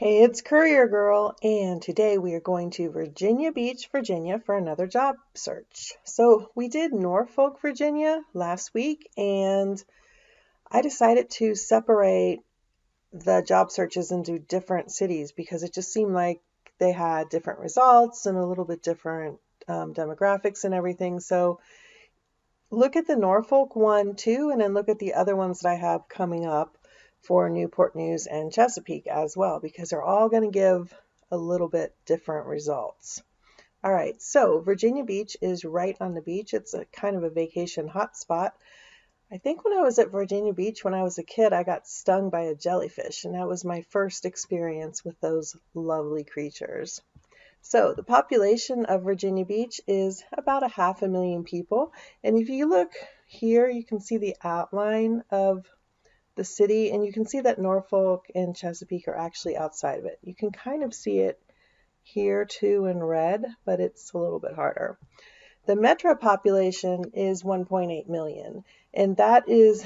Hey, it's Courier Girl, and today we are going to Virginia Beach, Virginia for another job search. So we did Norfolk, Virginia last week, and I decided to separate the job searches into different cities because it just seemed like they had different results and a little bit different demographics and everything. So look at the Norfolk one too, and then look at the other ones that I have coming up for Newport News and Chesapeake as well, because they're all going to give a little bit different results. All right, so Virginia Beach is right on the beach. It's a kind of a vacation hotspot. I think when I was at Virginia Beach when I was a kid, I got stung by a jellyfish, and that was my first experience with those lovely creatures. So the population of Virginia Beach is about 500,000 people. And if you look here, you can see the outline of the city, and you can see that Norfolk and Chesapeake are actually outside of it. You can kind of see it here too in red, but it's a little bit harder. The metro population is 1.8 million, and that is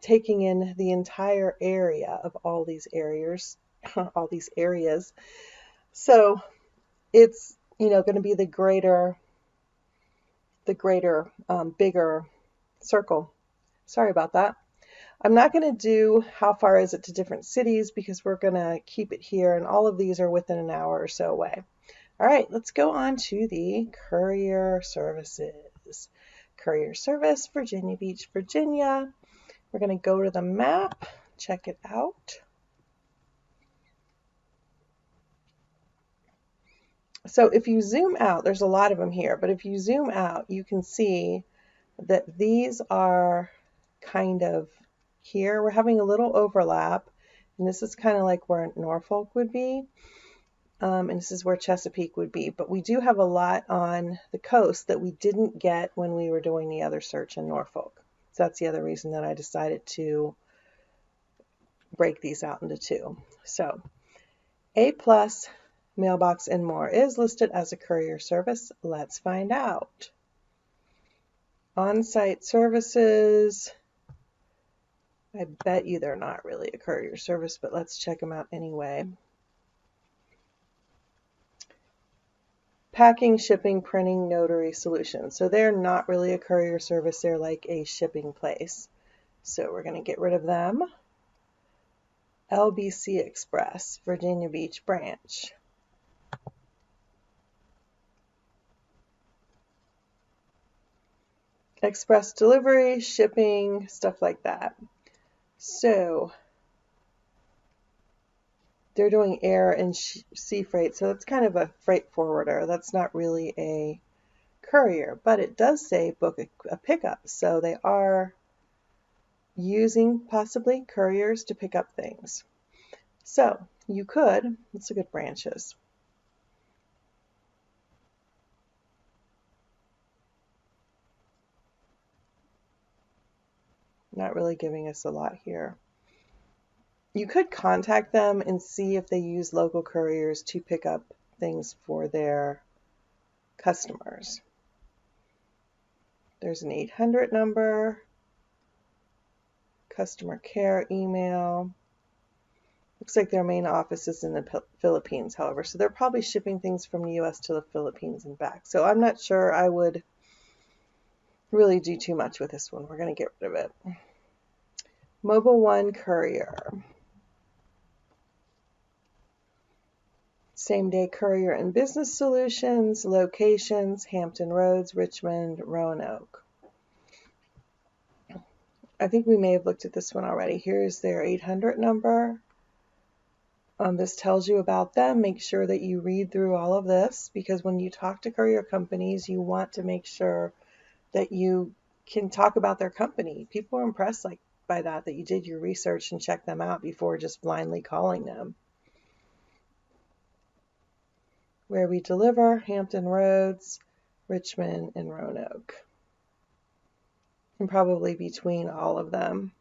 taking in the entire area of all these areas, all these areas. So it's going to be the bigger circle. Sorry about that. I'm not going to do how far is it to different cities because we're going to keep it here, and all of these are within an hour or so away. All right, let's go on to the courier services. Courier service, Virginia Beach, Virginia. We're going to go to the map, check it out. So if you zoom out, there's a lot of them here, but if you zoom out, you can see that these are kind of here. We're having a little overlap, and this is kind of like where Norfolk would be, and this is where Chesapeake would be. But we do have a lot on the coast that we didn't get when we were doing the other search in Norfolk. So that's the other reason that I decided to break these out into two. So A+, mailbox, and more is listed as a courier service. Let's find out. On-site services, I bet you they're not really a courier service, but let's check them out anyway. Packing, shipping, printing, notary solutions. So they're not really a courier service. They're like a shipping place. So we're going to get rid of them. LBC Express, Virginia Beach branch. Express delivery, shipping, stuff like that. So they're doing air and sea freight, so it's kind of a freight forwarder. That's not really a courier, but it does say book a pickup, so they are using possibly couriers to pick up things. So you could, let's look at branches. Not really giving us a lot here. You could contact them and see if they use local couriers to pick up things for their customers. There's an 800 number, customer care email. Looks like their main office is in the Philippines, however, so they're probably shipping things from the US to the Philippines and back. So I'm not sure I would really do too much with this one. We're going to get rid of it. Mobile One Courier. Same-day courier and business solutions, locations, Hampton Roads, Richmond, Roanoke. I think we may have looked at this one already. Here's their 800 number. This tells you about them. Make sure that you read through all of this, because when you talk to courier companies, you want to make sure that you can talk about their company. People are impressed by that you did your research and checked them out before just blindly calling them. Where we deliver, Hampton Roads, Richmond, and Roanoke. And probably between all of them.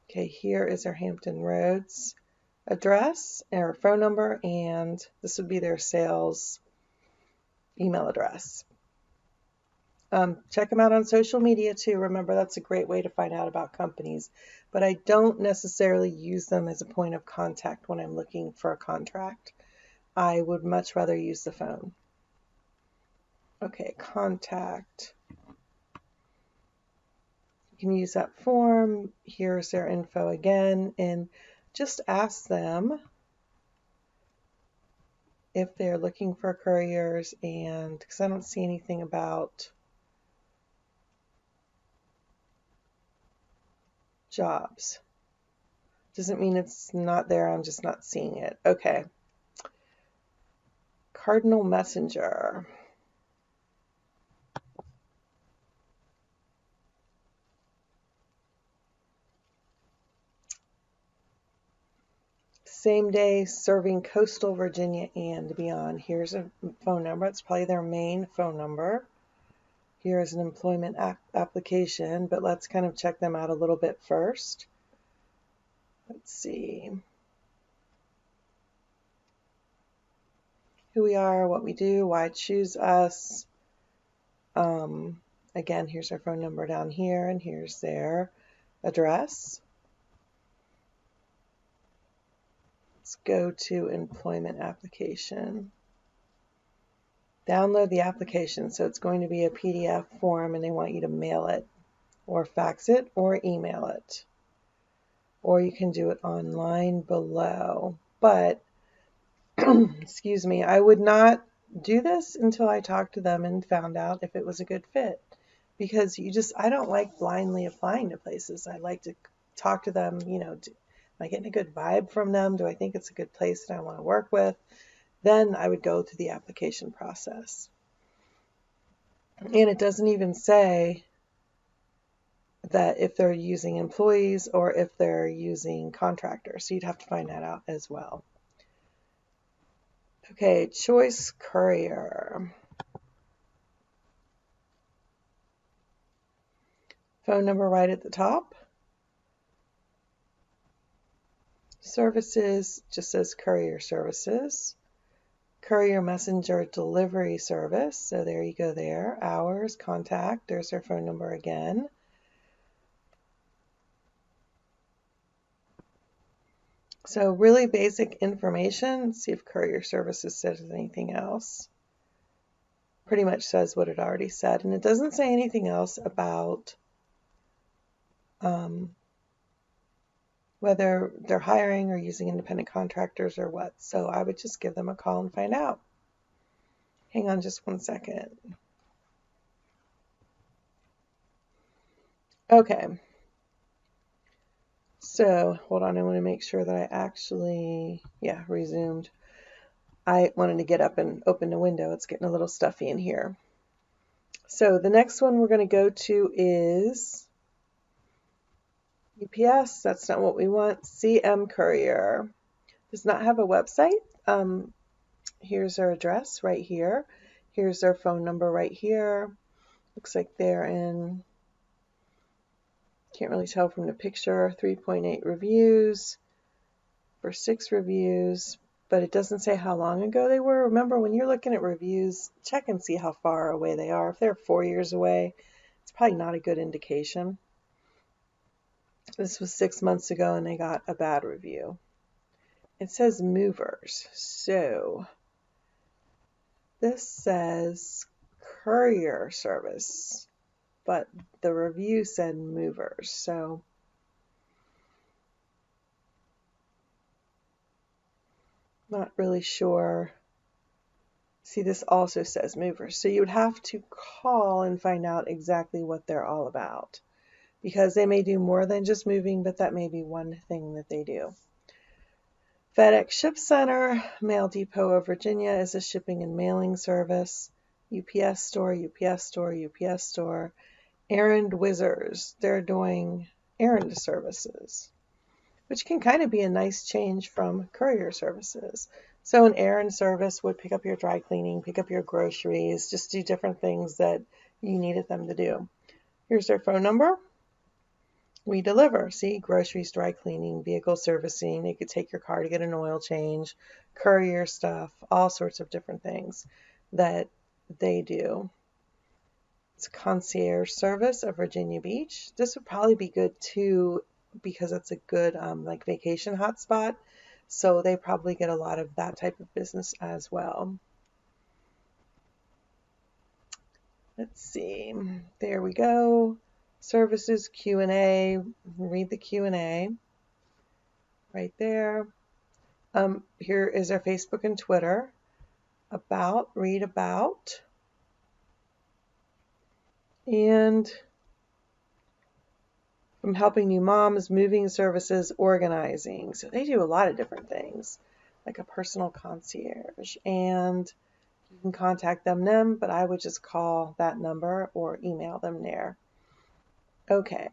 Okay, here is our Hampton Roads address, or phone number, and this would be their sales email address. Check them out on social media too. Remember, that's a great way to find out about companies. But but I don't necessarily use them as a point of contact when I'm looking for a contract. I would much rather use the phone. Okay, contact. You can use that form. Here's their info again, and just ask them if they're looking for couriers, and because I don't see anything about jobs. Doesn't mean it's not there, I'm just not seeing it. Okay. Cardinal Messenger. Same day serving coastal Virginia and beyond. Here's a phone number. It's probably their main phone number. Here is an employment application, but let's kind of check them out a little bit first. Let's see who we are, what we do, why choose us. Again, here's our phone number down here, and here's their address. Let's go to employment application. Download the application. So it's going to be a PDF form, and they want you to mail it or fax it or email it. Or you can do it online below. But, excuse me, I would not do this until I talked to them and found out if it was a good fit. Because I don't like blindly applying to places. I like to talk to them, am I getting a good vibe from them? Do I think it's a good place that I want to work with? Then I would go through the application process. And it doesn't even say that if they're using employees or if they're using contractors. So you'd have to find that out as well. Okay, choice courier. Phone number right at the top. Services just says courier services. Courier messenger delivery service. So there you go there. Hours, contact. There's their phone number again. So really basic information. Let's see if courier services says anything else. Pretty much says what it already said. And it doesn't say anything else about whether they're hiring or using independent contractors or what. So I would just give them a call and find out. Hang on just one second. Okay. So hold on, I want to make sure that I actually, resumed. I wanted to get up and open the window. It's getting a little stuffy in here. So the next one we're going to go to is UPS. That's not what we want. CM Courier. Does not have a website. Here's our address right here. Here's their phone number right here. Looks like they're in, can't really tell from the picture, 3.8 reviews for 6 reviews, but it doesn't say how long ago they were. Remember, when you're looking at reviews, check and see how far away they are. If they're 4 years away, it's probably not a good indication. This was 6 months ago and they got a bad review. It says movers. So this says courier service, but the review said movers. So not really sure. See, this also says movers. So you would have to call and find out exactly what they're all about, because they may do more than just moving, but that may be one thing that they do. FedEx Ship Center, Mail Depot of Virginia is a shipping and mailing service. UPS Store, UPS Store, UPS Store. Errand Whizzers, they're doing errand services, which can kind of be a nice change from courier services. So an errand service would pick up your dry cleaning, pick up your groceries, just do different things that you needed them to do. Here's their phone number. We deliver. See, groceries, dry cleaning, vehicle servicing. You could take your car to get an oil change, courier stuff, all sorts of different things that they do. It's concierge service of Virginia Beach. This would probably be good too because it's a good like vacation hotspot. So they probably get a lot of that type of business as well. Let's see. There we go. Services Q&A. Read the Q&A right there. Here is our Facebook and Twitter. About, read about. And from helping new moms, moving services, organizing. So they do a lot of different things, like a personal concierge. And you can contact them, but I would just call that number or email them there. Okay.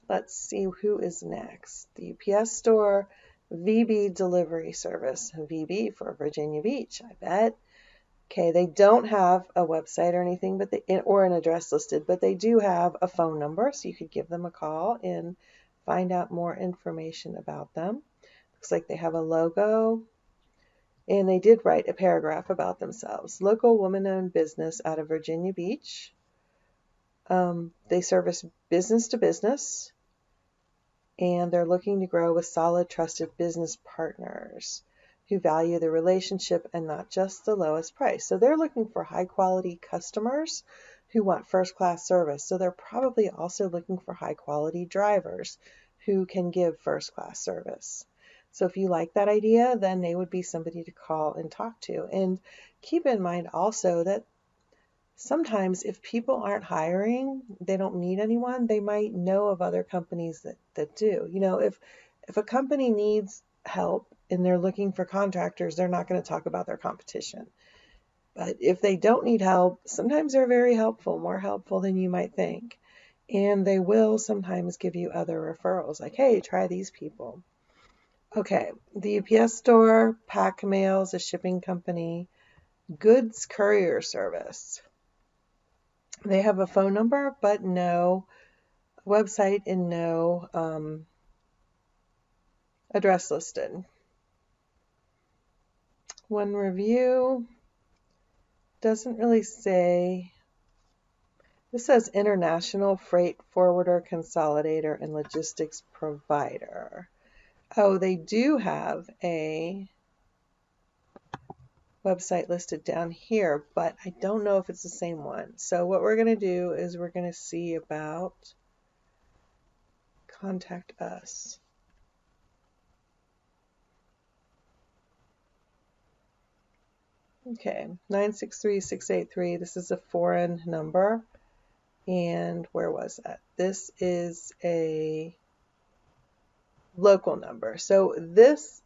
Let's see who is next. The UPS store, VB delivery service. VB for Virginia Beach, I bet. Okay, they don't have a website or anything, but or an address listed, but they do have a phone number, so you could give them a call and find out more information about them. Looks like they have a logo, and they did write a paragraph about themselves. Local woman-owned business out of Virginia Beach. They service business to business, and they're looking to grow with solid, trusted business partners who value the relationship and not just the lowest price. So they're looking for high quality customers who want first class service. So they're probably also looking for high quality drivers who can give first class service. So if you like that idea, then they would be somebody to call and talk to. And keep in mind also that sometimes if people aren't hiring, they don't need anyone, they might know of other companies that do. You know, if a company needs help and they're looking for contractors, they're not going to talk about their competition. But if they don't need help, sometimes they're very helpful, more helpful than you might think. And they will sometimes give you other referrals, like, hey, try these people. Okay, the UPS store, Pack Mail's a shipping company, Goods Courier Service. They have a phone number, but no website and no address listed. One review doesn't really say. This says international freight forwarder, consolidator, and logistics provider. Oh, they do have a website listed down here, but I don't know if it's the same one. So what we're going to do is we're going to see about contact us. Okay, 963-683. This is a foreign number. And where was that? This is a local number. So this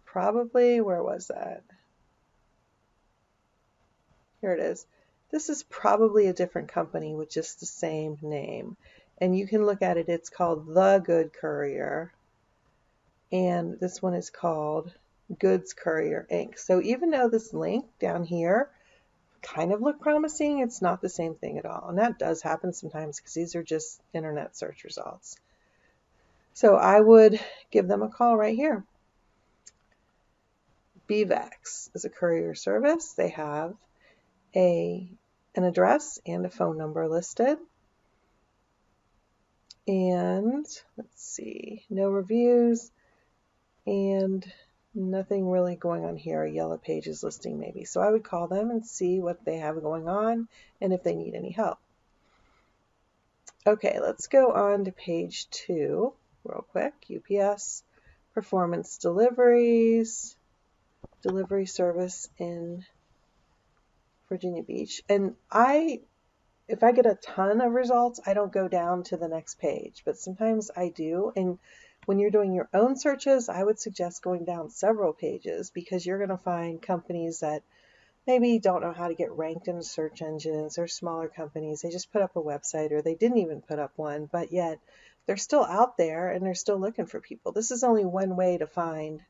probably, where was that? Here it is. This is probably a different company with just the same name. And you can look at it. It's called The Good Courier. And this one is called Goods Courier Inc. So even though this link down here kind of look promising, it's not the same thing at all. And that does happen sometimes because these are just internet search results. So I would give them a call right here. BVAX is a courier service. They have an address and a phone number listed. And let's see, no reviews and nothing really going on here. A Yellow Pages listing maybe. So I would call them and see what they have going on and if they need any help. Okay, let's go on to page 2 real quick. UPS performance deliveries, delivery service in Virginia Beach. And if I get a ton of results, I don't go down to the next page, but sometimes I do. And when you're doing your own searches, I would suggest going down several pages because you're going to find companies that maybe don't know how to get ranked in search engines, or smaller companies. They just put up a website or they didn't even put up one, but yet they're still out there and they're still looking for people. This is only one way to find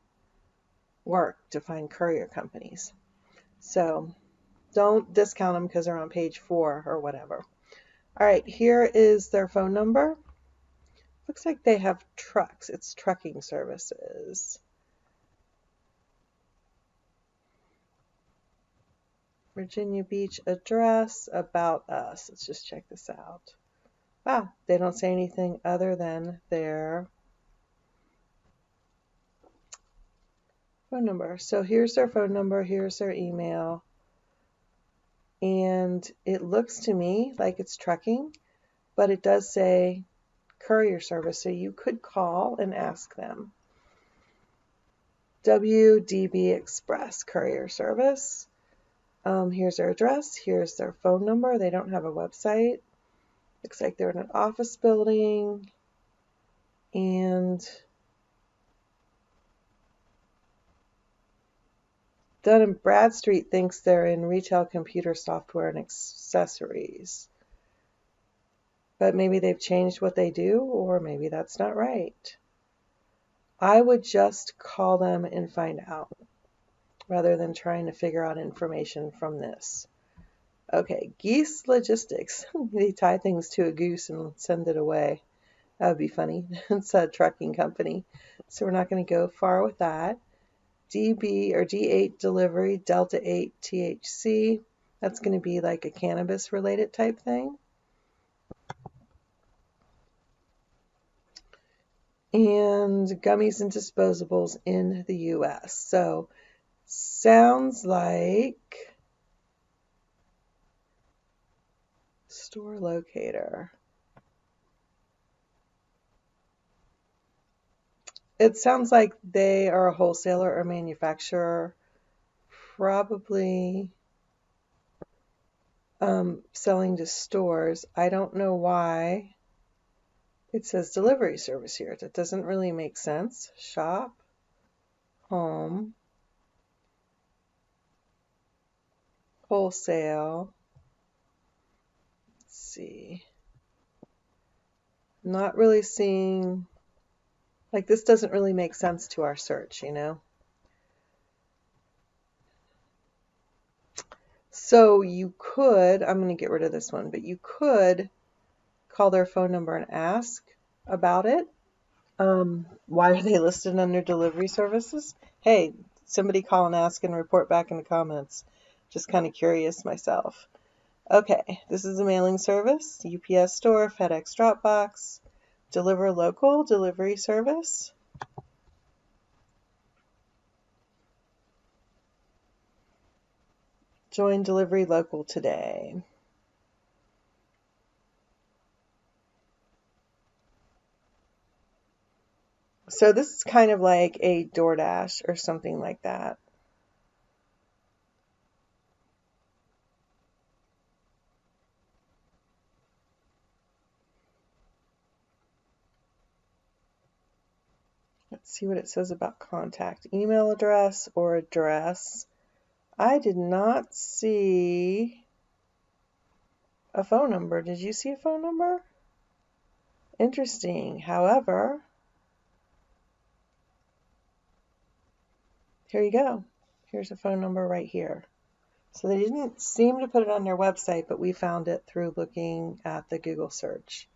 work, to find courier companies. So don't discount them because they're on page 4 or whatever. All right, here is their phone number. Looks like they have trucks. It's trucking services. Virginia Beach address, about us. Let's just check this out. Ah, they don't say anything other than their phone number. So here's their phone number, here's their email, and it looks to me like it's trucking, but it does say courier service, so you could call and ask them. WDB Express Courier Service. Here's their address, here's their phone number. They don't have a website. Looks like they're in an office building, and Dun & Bradstreet thinks they're in retail computer software and accessories. But maybe they've changed what they do, or maybe that's not right. I would just call them and find out rather than trying to figure out information from this. Okay, Geese Logistics. They tie things to a goose and send it away. That would be funny. It's a trucking company. So we're not going to go far with that. DB or D8 Delivery, Delta 8 THC. That's going to be like a cannabis related type thing. And gummies and disposables in the US. So sounds like store locator. It sounds like they are a wholesaler or manufacturer, probably selling to stores. I don't know why it says delivery service here. That doesn't really make sense. Shop, home, wholesale. Let's see. Not really seeing, like this doesn't really make sense to our search, you know? So you could, I'm going to get rid of this one, but you could call their phone number and ask about it. Why are they listed under delivery services? Hey, somebody call and ask and report back in the comments. Just kind of curious myself. Okay, this is a mailing service, UPS store, FedEx Dropbox, Deliver Local delivery service. Join Delivery Local today. So this is kind of like a DoorDash or something like that. Let's see what it says about contact. Email address or address. I did not see a phone number. Did you see a phone number? Interesting. However, here you go. Here's a phone number right here. So they didn't seem to put it on their website, but we found it through looking at the Google search.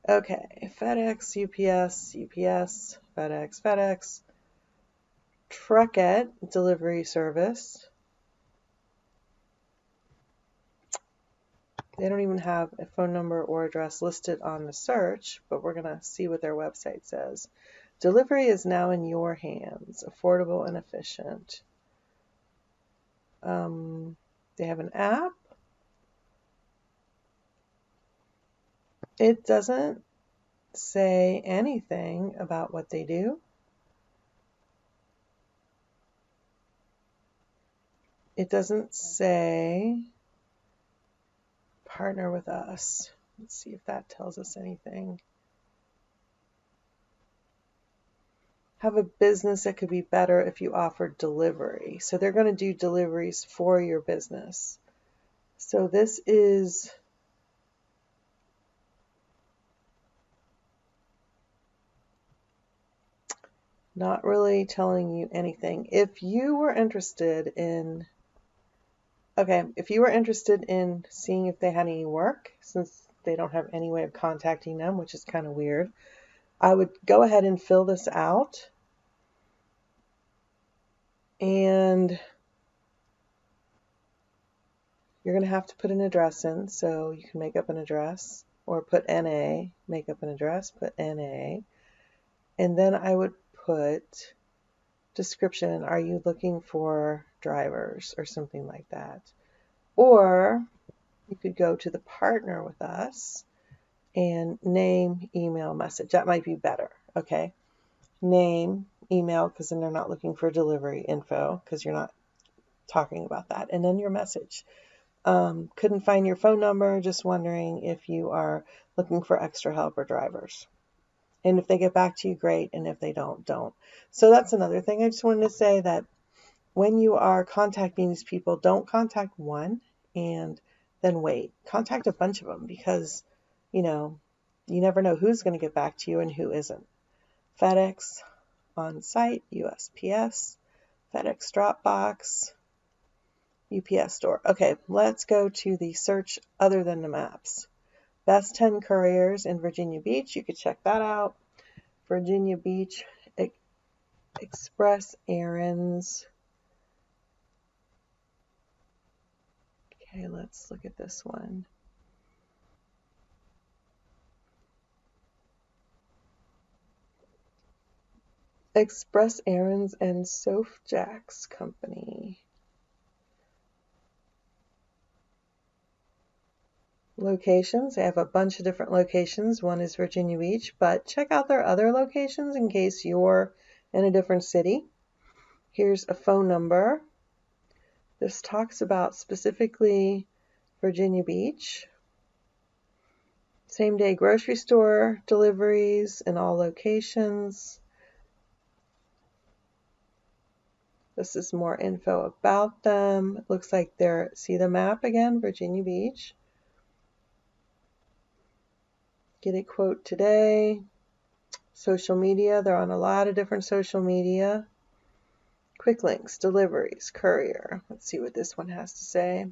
Okay, FedEx, UPS, FedEx, Truckette delivery service. They don't even have a phone number or address listed on the search, but we're going to see what their website says. Delivery is now in your hands, affordable and efficient. They have an app. It doesn't say anything about what they do. It doesn't say partner with us. Let's see if that tells us anything. Have a business that could be better if you offered delivery. So they're going to do deliveries for your business. So this is not really telling you anything. If you were interested in, if you were interested in seeing if they had any work, since they don't have any way of contacting them, which is kind of weird, I would go ahead and fill this out. And you're going to have to put an address in, so you can make up an address. or put NA, make up an address, put NA, and then I would put description, are you looking for drivers or something like that. Or you could go to the partner with us and name, email, message. That might be better, okay? Name, email, because then they're not looking for delivery info because you're not talking about that. And then your message. Couldn't find your phone number, just wondering if you are looking for extra help or drivers. And if they get back to you, great. And if they don't, don't. So that's another thing. I just wanted to say that when you are contacting these people, don't contact one and then wait. Contact a bunch of them because, you never know who's going to get back to you and who isn't. FedEx on site, USPS, FedEx Dropbox, UPS store. Okay, let's go to the search other than the maps. Best 10 couriers in Virginia Beach. You could check that out. Virginia Beach Express errands. Okay, let's look at this one. Express Errands and Soph Jack's Company. Locations. They have a bunch of different locations. One is Virginia Beach, but check out their other locations in case you're in a different city. Here's a phone number. This talks about specifically Virginia Beach. Same day grocery store deliveries in all locations. This is more info about them. It looks like see the map again, Virginia Beach. Get a quote today. Social media, they're on a lot of different social media. Quick links, deliveries, Courier. Let's see what this one has to say.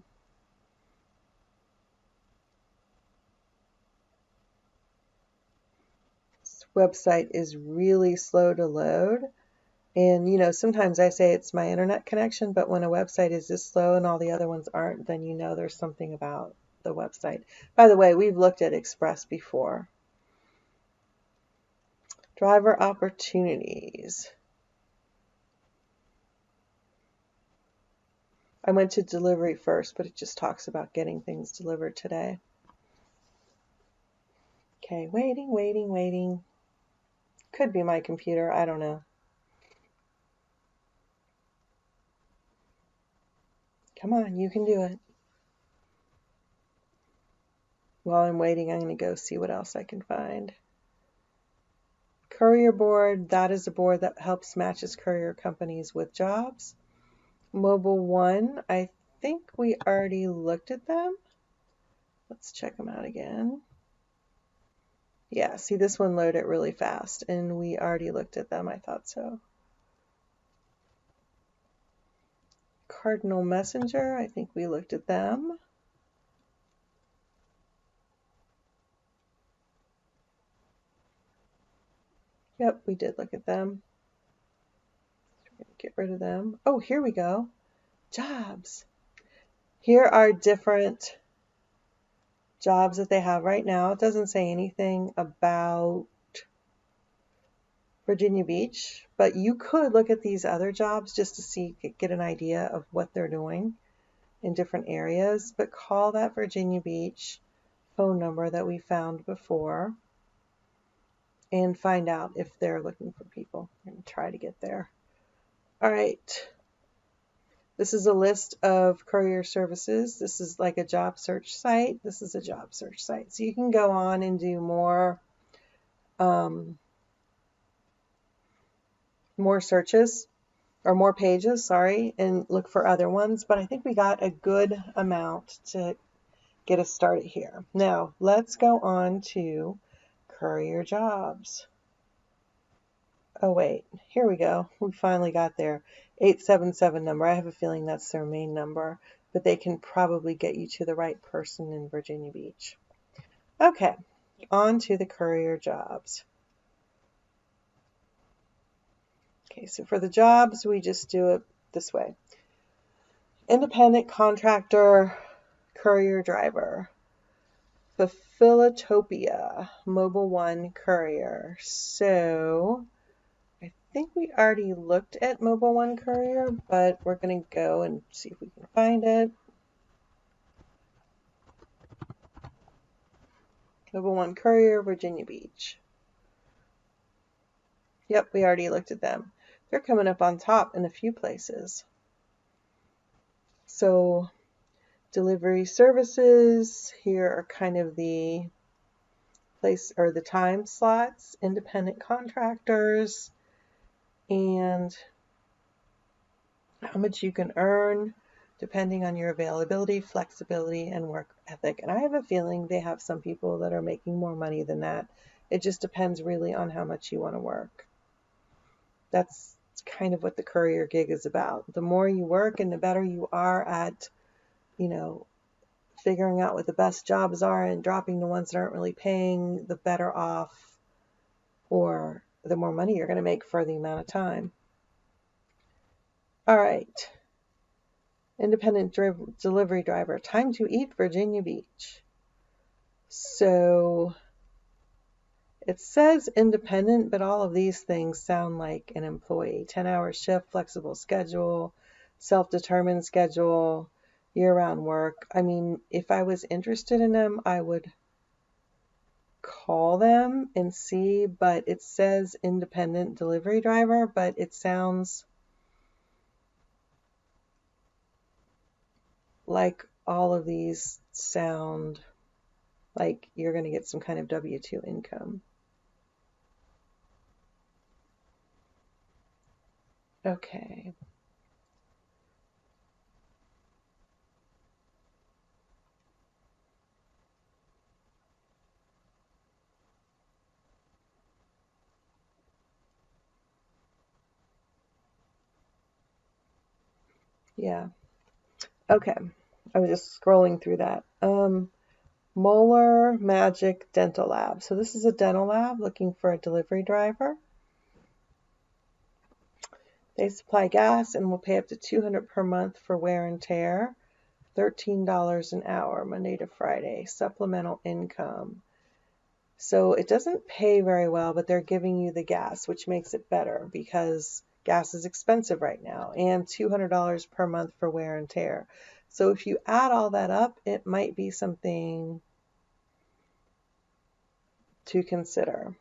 This website is really slow to load. And sometimes I say it's my internet connection, but when a website is this slow and all the other ones aren't, then there's something about the website. By the way, we've looked at Express before. Driver opportunities. I went to delivery first, but it just talks about getting things delivered today. Okay, waiting. Could be my computer, I don't know. Come on, you can do it. While I'm waiting, I'm going to go see what else I can find. Courier board, that is a board that helps matches courier companies with jobs. Mobile One, I think we already looked at them. Let's check them out again. Yeah, see, this one loaded really fast, and we already looked at them. I thought so. Cardinal Messenger, I think we looked at them. Yep, we did look at them. We're going to get rid of them. Oh, here we go. Jobs. Here are different jobs that they have right now. It doesn't say anything about Virginia Beach, but you could look at these other jobs just to get an idea of what they're doing in different areas. But call that Virginia Beach phone number that we found before and find out if they're looking for people. I'm going to try to get there. All right. This is a list of courier services. This is like a job search site. This is a job search site. So you can go on and do more searches or more pages, and look for other ones. But I think we got a good amount to get us started here. Now let's go on to courier jobs. Oh wait, here we go. We finally got there. 877 number. I have a feeling that's their main number, but they can probably get you to the right person in Virginia Beach. Okay, on to the courier jobs. Okay, so for the jobs, we just do it this way. Independent contractor, courier driver. Philatopia, Mobile One Courier. So I think we already looked at Mobile One Courier, but we're going to go and see if we can find it. Mobile One Courier, Virginia Beach. Yep, we already looked at them. They're coming up on top in a few places. So delivery services, here are kind of the place or the time slots, independent contractors, and how much you can earn depending on your availability, flexibility, and work ethic. And I have a feeling they have some people that are making more money than that. It just depends really on how much you want to work. That's kind of what the courier gig is about. The more you work and the better you are at, figuring out what the best jobs are and dropping the ones that aren't really paying, the better off or the more money you're going to make for the amount of time. All right. Independent delivery driver. Time to eat, Virginia Beach. So it says independent, but all of these things sound like an employee. 10-hour shift, flexible schedule, self-determined schedule, year-round work. I mean, if I was interested in them, I would call them and see, but it says independent delivery driver, but it sounds like all of these sound like you're going to get some kind of W-2 income. Okay. Yeah. Okay. I was just scrolling through that. Molar Magic Dental Lab. So this is a dental lab looking for a delivery driver. They supply gas and will pay up to $200 per month for wear and tear. $13 an hour, Monday to Friday. Supplemental income. So it doesn't pay very well, but they're giving you the gas, which makes it better because gas is expensive right now, and $200 per month for wear and tear. So if you add all that up, it might be something to consider.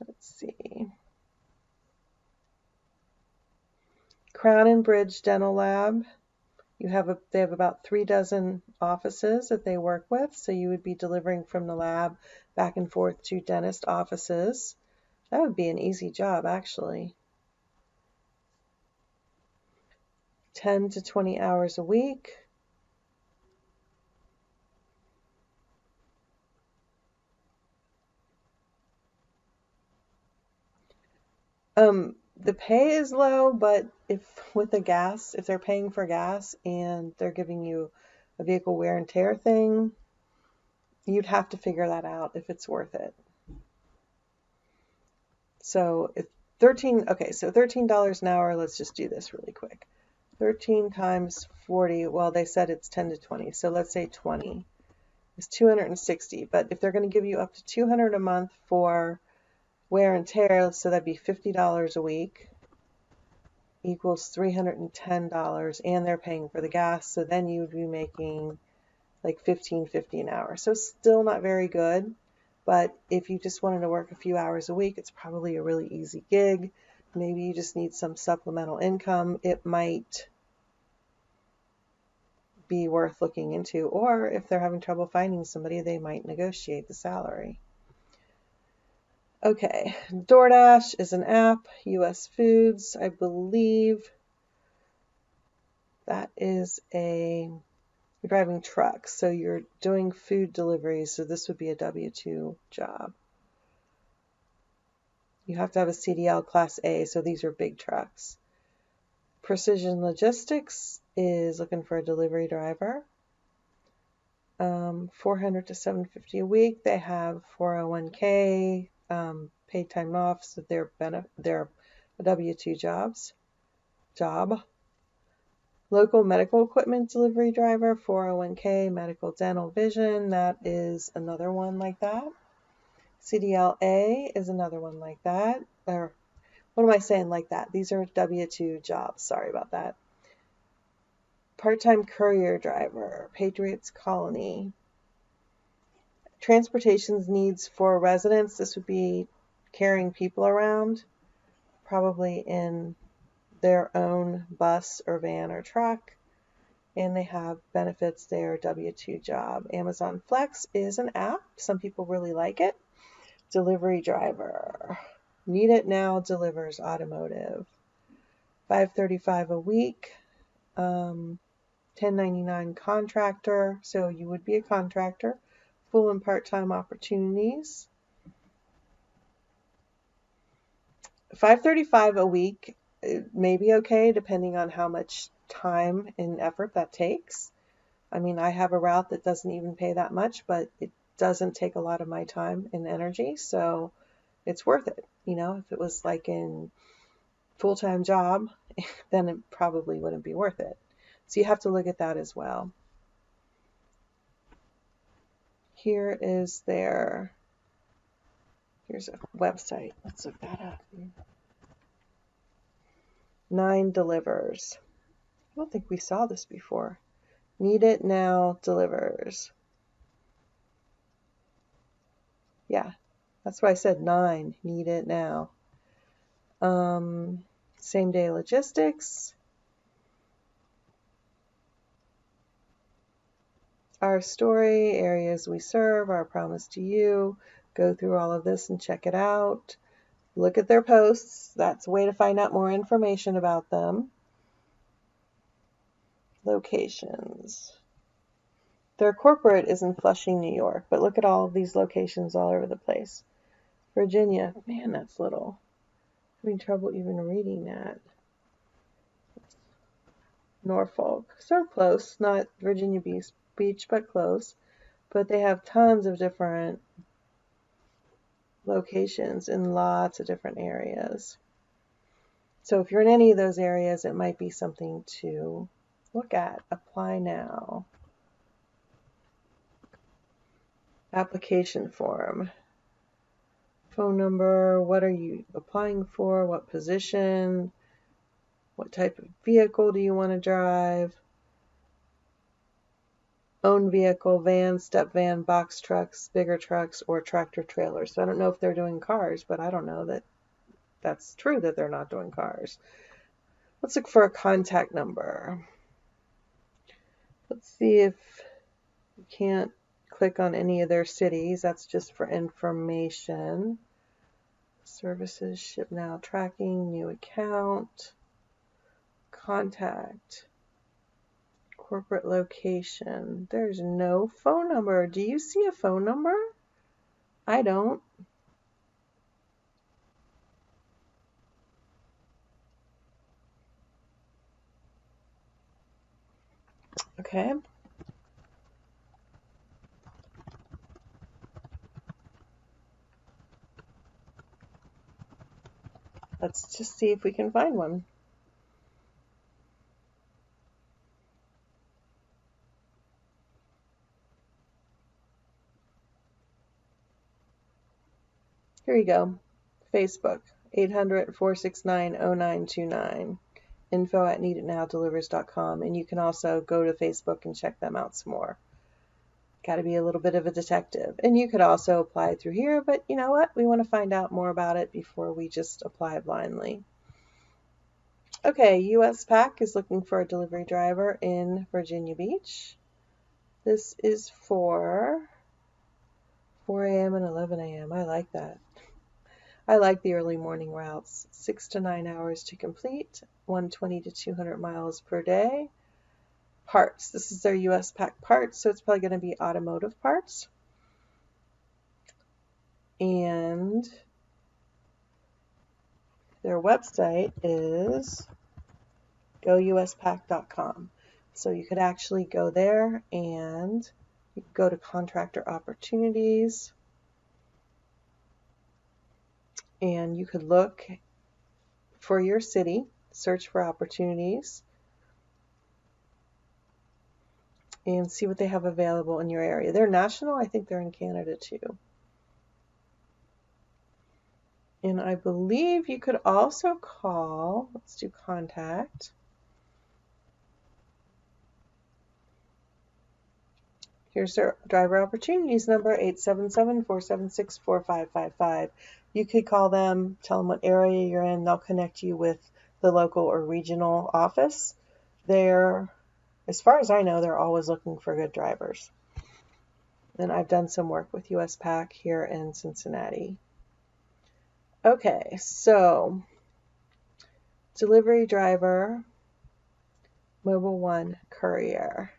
Let's see. Crown and Bridge Dental Lab. They have about 3 dozen offices that they work with, so you would be delivering from the lab back and forth to dentist offices. That would be an easy job, actually. 10 to 20 hours a week. The pay is low, but if they're paying for gas and they're giving you a vehicle wear and tear thing, you'd have to figure that out if it's worth it. So if $13 an hour, let's just do this really quick. 13 times 40, well, they said it's 10 to 20, so let's say 20 is 260. But if they're going to give you up to $200 a month for wear and tear, so that'd be $50 a week, equals $310, and they're paying for the gas, so then you would be making like $15.50 an hour. So still not very good, but if you just wanted to work a few hours a week, it's probably a really easy gig. Maybe you just need some supplemental income. It might be worth looking into, or if they're having trouble finding somebody, they might negotiate the salary. Okay, DoorDash is an app, US Foods, I believe that is you're driving trucks, so you're doing food deliveries, so this would be a W-2 job. You have to have a CDL Class A, so these are big trucks. Precision Logistics is looking for a delivery driver. $400 to $750 a week. They have 401k, paid time off, so they're a W-2 job. Local medical equipment delivery driver, 401k, medical, dental, vision. That is another one like that. CDLA is another one like that. Or what am I saying like that? These are W-2 jobs. Sorry about that. Part-time courier driver, Patriots Colony. Transportation needs for residents. This would be carrying people around, probably in their own bus or van or truck. And they have benefits there, W-2 job. Amazon Flex is an app. Some people really like it. Delivery driver. Need it now, delivers automotive. $5.35 a week. 1099 contractor. So you would be a contractor. Full and part-time opportunities. $5.35 a week may be okay depending on how much time and effort that takes. I mean, I have a route that doesn't even pay that much, but it doesn't take a lot of my time and energy, so it's worth it. You know, if it was like in full-time job, then it probably wouldn't be worth it. So you have to look at that as well. Here is here's a website. Let's look that up. 9 delivers. I don't think we saw this before. Need it now, delivers. Yeah, that's why I said 9. Need it now. Same day logistics. Our story, areas we serve, our promise to you. Go through all of this and check it out. Look at their posts. That's a way to find out more information about them. Locations. Their corporate is in Flushing, New York, but look at all of these locations all over the place. Virginia, man, that's little. I'm having trouble even reading that. Norfolk, so close, not Virginia Beach, but close. But they have tons of different locations in lots of different areas. So if you're in any of those areas, it might be something to look at. Apply now. Application form. Phone number, what are you applying for, what position, what type of vehicle do you want to drive, own vehicle, van, step van, box trucks, bigger trucks, or tractor trailers. So I don't know if they're doing cars, but I don't know that that's true that they're not doing cars. Let's look for a contact number. Let's see if you can't click on any of their cities. That's just for information. Services, ship now, tracking, new account, contact, corporate location. There's no phone number. Do you see a phone number? I don't. Okay. Let's just see if we can find one. Here you go. Facebook, 800-469-0929. info@needitnowdelivers.com. And you can also go to Facebook and check them out some more. Got to be a little bit of a detective. And you could also apply through here, but you know what? We want to find out more about it before we just apply blindly. Okay, US Pack is looking for a delivery driver in Virginia Beach. This is for 4 a.m. and 11 a.m. I like that. I like the early morning routes. 6 to 9 hours to complete, 120 to 200 miles per day. Parts. This is their US Pack parts, so it's probably going to be automotive parts. And their website is gouspack.com. So you could actually go there and you could go to contractor opportunities and you could look for your city, search for opportunities. and see what they have available in your area. They're national. I think they're in Canada too. And I believe you could also call, let's do contact. Here's their driver opportunities number, 877-476-4555. You could call them, tell them what area you're in. They'll connect you with the local or regional office. They're, as far as I know, they're always looking for good drivers. And I've done some work with US Pack here in Cincinnati. Okay, so delivery driver, Mobile One Courier.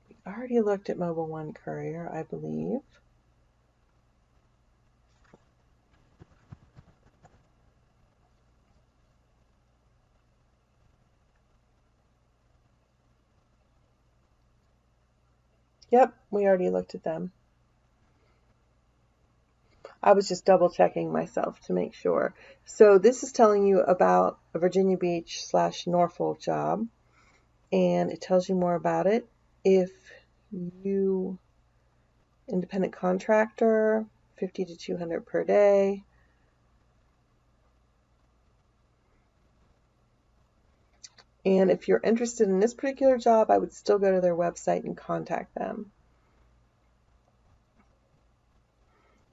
We already looked at Mobile One Courier, I believe. Yep, we already looked at them. I was just double checking myself to make sure. So this is telling you about a Virginia Beach / Norfolk job, and it tells you more about it. If you independent contractor, 50 to 200 per day. And if you're interested in this particular job, I would still go to their website and contact them.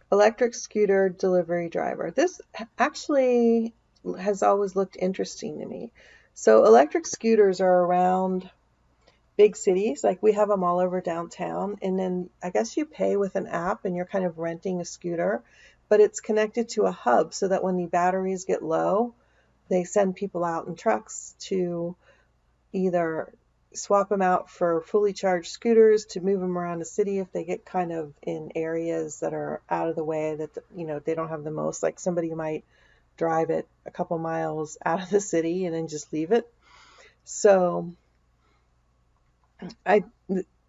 Electric scooter delivery driver. This actually has always looked interesting to me. So electric scooters are around big cities, like we have them all over downtown, and then I guess you pay with an app and you're kind of renting a scooter, but it's connected to a hub so that when the batteries get low, they send people out in trucks to either swap them out for fully charged scooters to move them around the city if they get kind of in areas that are out of the way that they don't have the most, like somebody might drive it a couple miles out of the city and then just leave it. So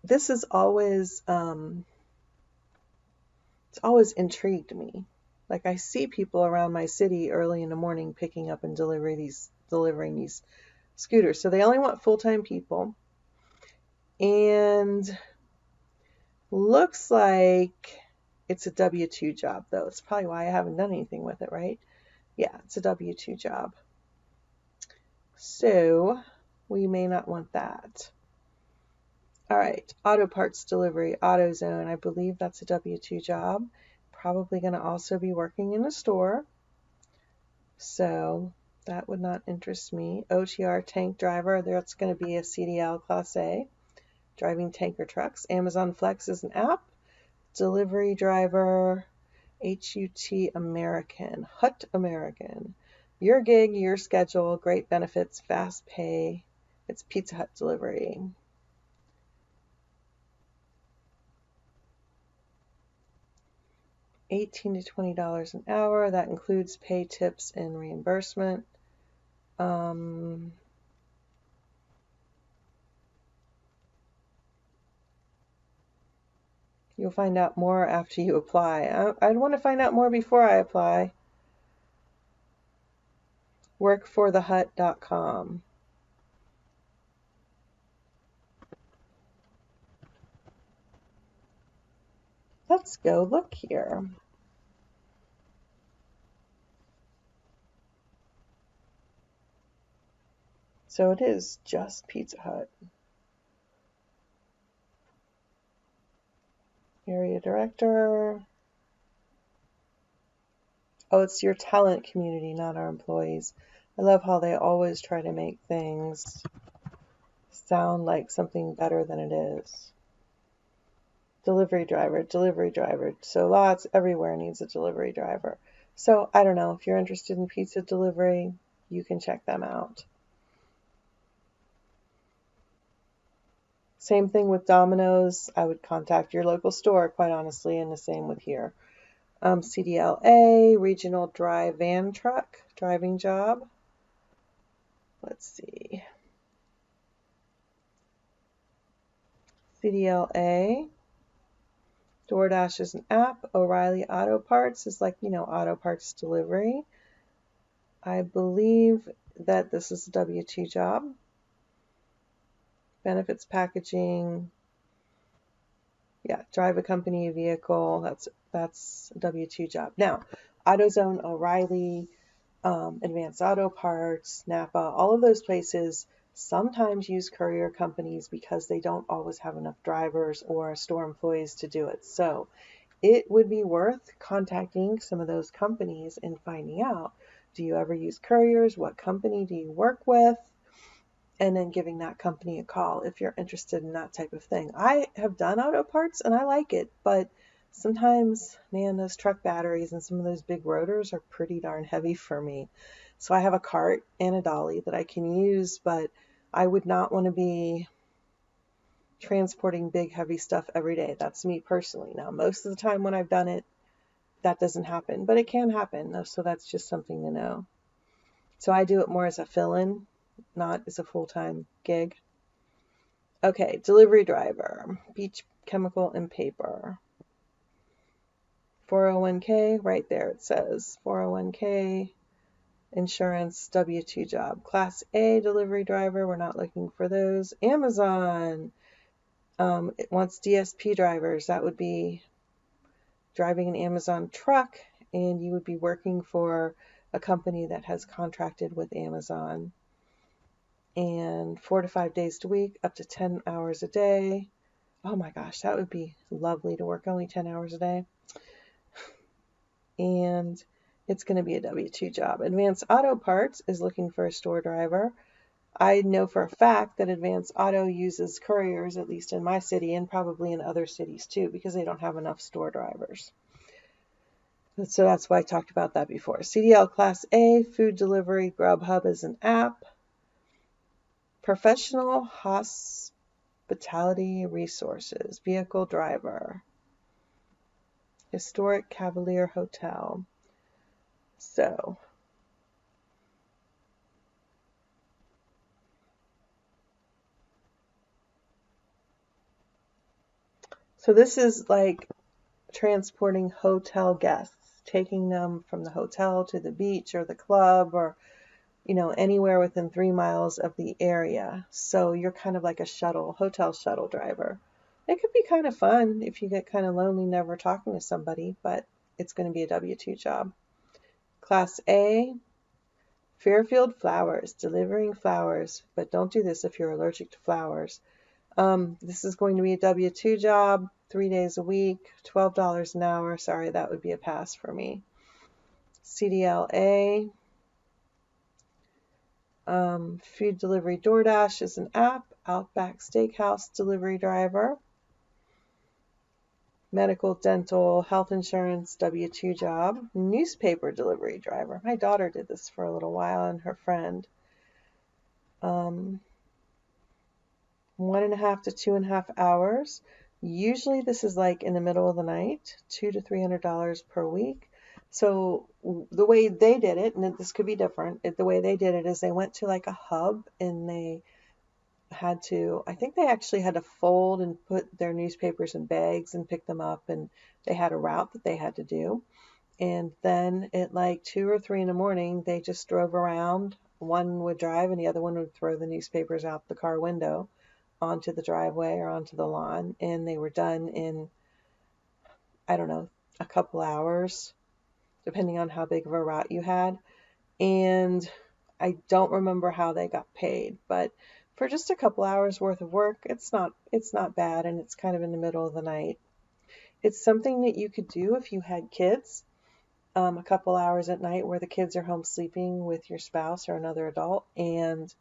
this is always it's always intrigued me. Like I see people around my city early in the morning picking up and delivering these scooters. So they only want full-time people. And looks like it's a W-2 job, though. It's probably why I haven't done anything with it, right? Yeah, it's a W-2 job. So we may not want that. All right, auto parts delivery, AutoZone. I believe that's a W-2 job. Probably going to also be working in a store. So that would not interest me. OTR tank driver, that's going to be a CDL Class A. Driving tanker trucks. Amazon Flex is an app. Delivery driver, HUT American. Your gig, your schedule, great benefits, fast pay. It's Pizza Hut delivery. $18 to $20 an hour. That includes pay, tips, and reimbursement. You'll find out more after you apply. I'd want to find out more before I apply. Workforthehut.com. Let's go look here. So it is just Pizza Hut. Area director. Oh, it's your talent community, not our employees. I love how they always try to make things sound like something better than it is. Delivery driver, delivery driver. So lots everywhere needs a delivery driver. So I don't know, if you're interested in pizza delivery, you can check them out. Same thing with Domino's. I would contact your local store, quite honestly, and the same with here. CDLA, regional dry van truck, driving job. Let's see. CDLA. DoorDash is an app. O'Reilly Auto Parts is like, auto parts delivery. I believe that this is a W-2 job. benefits packaging. Yeah, drive a company vehicle. That's a W-2 job. Now, AutoZone, O'Reilly, Advanced Auto Parts, Napa, all of those places sometimes use courier companies because they don't always have enough drivers or store employees to do it. So it would be worth contacting some of those companies and finding out, do you ever use couriers? What company do you work with? And then giving that company a call if you're interested in that type of thing. I have done auto parts and I like it, but sometimes, man, those truck batteries and some of those big rotors are pretty darn heavy for me. So I have a cart and a dolly that I can use, but I would not want to be transporting big heavy stuff every day. That's me personally. Now, most of the time when I've done it, that doesn't happen, but it can happen. So that's just something to know. So I do it more as a fill-in, not as a full-time gig. Okay, delivery driver, beach chemical and paper. 401k, right there it says 401k, insurance, W-2 job. Class A delivery driver, we're not looking for those. Amazon, it wants DSP drivers. That would be driving an Amazon truck, and you would be working for a company that has contracted with Amazon. And 4 to 5 days a week, up to 10 hours a day. Oh my gosh, that would be lovely to work only 10 hours a day. And it's going to be a W-2 job. Advanced Auto Parts is looking for a store driver. I know for a fact that Advanced Auto uses couriers, at least in my city and probably in other cities too, because they don't have enough store drivers. So that's why I talked about that before. CDL Class A, food delivery, Grubhub is an app. Professional hospitality resources, vehicle driver. Historic Cavalier Hotel. So this is like transporting hotel guests, taking them from the hotel to the beach or the club or, anywhere within 3 miles of the area. So you're kind of like a hotel shuttle driver. It could be kind of fun if you get kind of lonely never talking to somebody, but it's going to be a W-2 job. Class A, Fairfield Flowers, delivering flowers, but don't do this if you're allergic to flowers. This is going to be a W-2 job, 3 days a week, $12 an hour. Sorry, that would be a pass for me. CDLA, food delivery DoorDash is an app. Outback Steakhouse delivery driver. Medical, dental, health insurance, W-2 job. Newspaper delivery driver. My daughter did this for a little while and her friend. 1.5 to 2.5 hours. Usually this is like in the middle of the night, $200 to $300 per week. So the way they did it, and this could be different, the way they did it is they went to like a hub and they had to, I think they actually had to fold and put their newspapers in bags and pick them up, and they had a route that they had to do. And then at like 2 or 3 in the morning, they just drove around. One would drive and the other one would throw the newspapers out the car window onto the driveway or onto the lawn, and they were done in, I don't know, a couple hours, depending on how big of a route you had. And I don't remember how they got paid, but for just a couple hours worth of work, it's not bad, and it's kind of in the middle of the night. It's something that you could do if you had kids, a couple hours at night where the kids are home sleeping with your spouse or another adult, and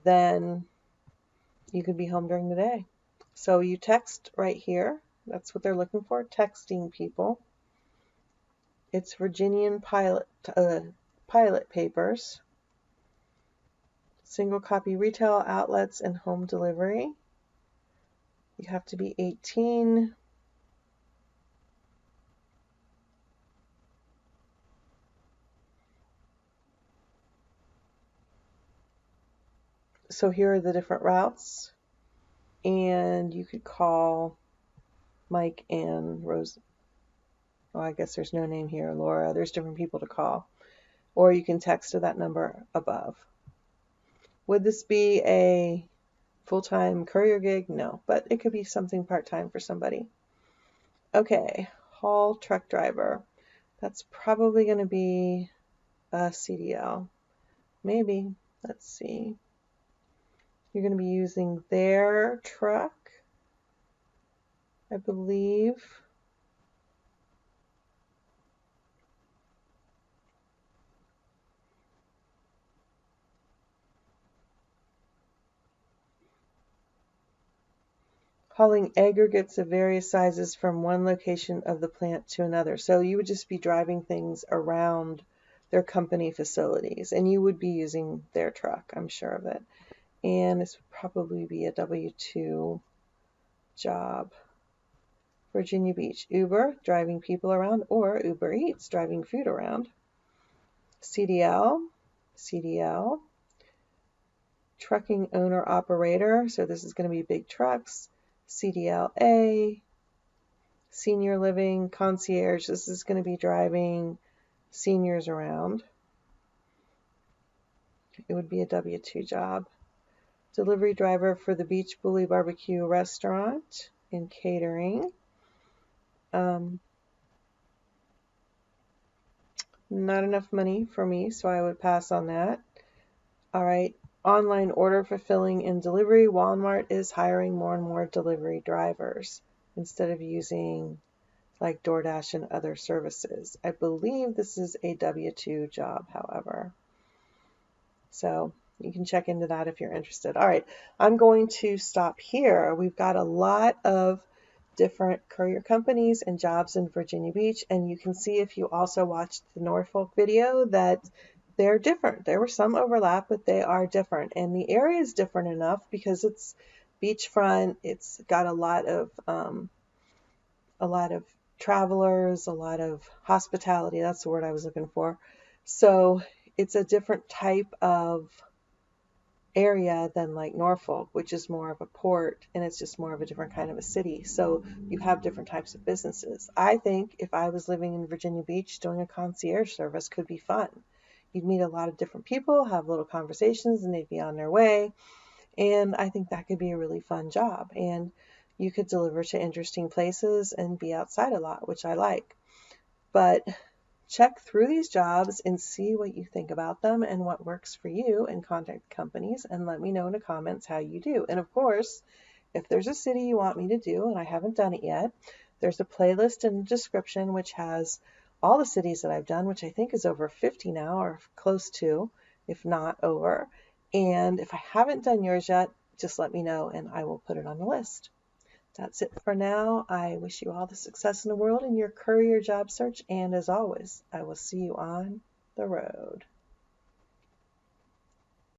then you could be home during the day. So you text right here. That's what they're looking for, texting people. It's Virginian pilot papers. Single copy retail outlets and home delivery. You have to be 18. So here are the different routes. And you could call Mike and Rose. Oh, I guess there's no name here, Laura. There's different people to call. Or you can text to that number above. Would this be a Full-time courier gig? No, but it could be something part-time for somebody. Okay, haul truck driver. That's probably going to be a CDL. Maybe. Let's see. You're going to be using their truck, I believe. Hauling aggregates of various sizes from one location of the plant to another. So you would just be driving things around their company facilities, and you would be using their truck, I'm sure of it. And this would probably be a W-2 job. Virginia Beach, Uber, driving people around, or Uber Eats, driving food around. CDL, CDL, trucking owner operator, so this is going to be big trucks. CDLA, senior living, concierge, this is going to be driving seniors around. It would be a W-2 job. Delivery driver for the Beach Bully Barbecue restaurant in catering. Not enough money for me, so I would pass on that. All right, online order fulfilling and delivery. Walmart is hiring more and more delivery drivers instead of using like DoorDash and other services. I believe this is a W-2 job, however. So you can check into that if you're interested. All right, I'm going to stop here. We've got a lot of different courier companies and jobs in Virginia Beach, and you can see if you also watched the Norfolk video that they're different. There was some overlap, but they are different, and the area is different enough because it's beachfront. It's got a lot of travelers, a lot of hospitality. That's the word I was looking for. So it's a different type of area than like Norfolk, which is more of a port and it's just more of a different kind of a city. So you have different types of businesses. I think if I was living in Virginia Beach, doing a concierge service could be fun. You'd meet a lot of different people, have little conversations, and they'd be on their way. And I think that could be a really fun job. And you could deliver to interesting places and be outside a lot, which I like. But check through these jobs and see what you think about them and what works for you, and contact companies and let me know in the comments how you do. And of course, if there's a city you want me to do and I haven't done it yet, there's a playlist in the description which has all the cities that I've done, which I think is over 50 now or close to, if not over. And if I haven't done yours yet, just let me know and I will put it on the list. That's it for now. I wish you all the success in the world in your courier job search, and as always, I will see you on the road.